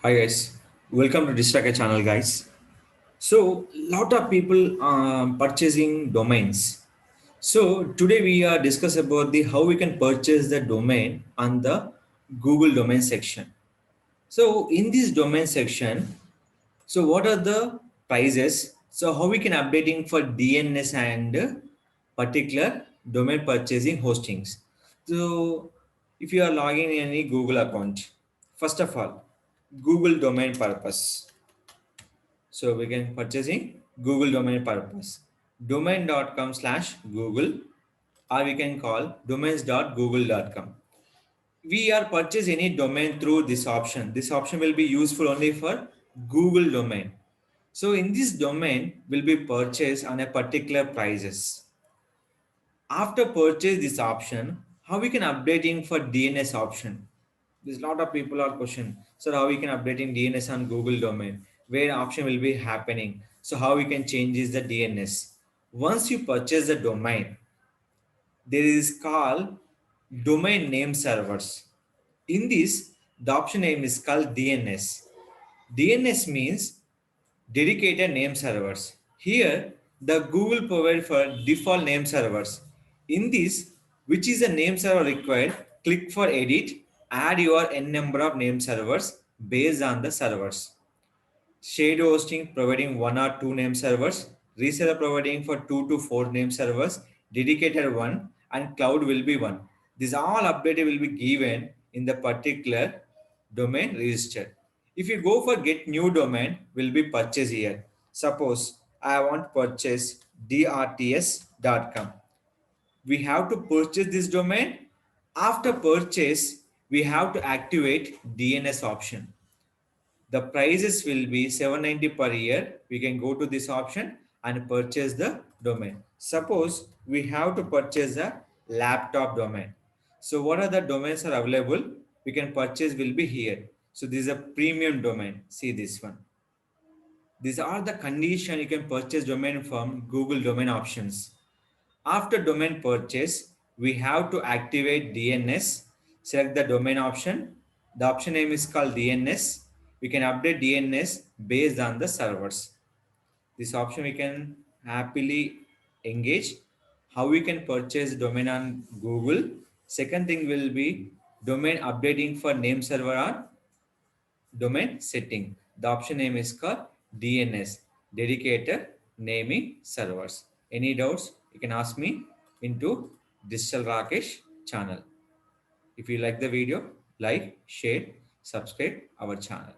Hi guys, welcome to Digital Rakesh channel, guys. So, lot of people purchasing domains. So today we are discuss about the how we can purchase the domain on the Google domain section. So in this domain section, so what are the prices? So how we can updating for DNS and particular domain purchasing hostings. So if you are logging in any Google account, first of all, Google domain purpose. So we can purchasing Google domain purpose. Domain.com/Google, or we can call domains.google.com. We are purchase any domain through this option. This option will be useful only for Google domain. So in this domain will be purchased on a particular prices. After purchase this option, how we can updating for DNS option? There's a lot of people are question. So how we can updating DNS on Google domain? Where option will be happening? So how we can change is the DNS? Once you purchase the domain, there is called domain name servers. In this, the option name is called DNS. DNS means dedicated name servers. Here, the Google provide for default name servers. In this, which is a name server required, click for edit, add your n number of name servers based on the servers. Shared hosting providing one or two name servers, reseller providing for 2 to 4 name servers, dedicated one, and cloud will be one. This all update will be given in the particular domain register. If you go for get new domain, will be purchase here. Suppose I want purchase drts.com. We have to purchase this domain. After purchase, we have to activate DNS option. The prices will be 790 per year. We can go to this option and purchase the domain. Suppose we have to purchase a laptop domain. So what are the domains are available? We can purchase will be here. So this is a premium domain. See this one. These are the condition you can purchase domain from Google domain options. After domain purchase, we have to activate DNS, select the domain option. The option name is called DNS. We can update DNS based on the servers. This option we can happily engage. How we can purchase domain on Google. Second thing will be domain updating for name server on domain setting. The option name is called DNS, dedicated naming servers. Any doubts, you can ask me into Digital Rakesh channel. If you like the video, like, share, subscribe our channel.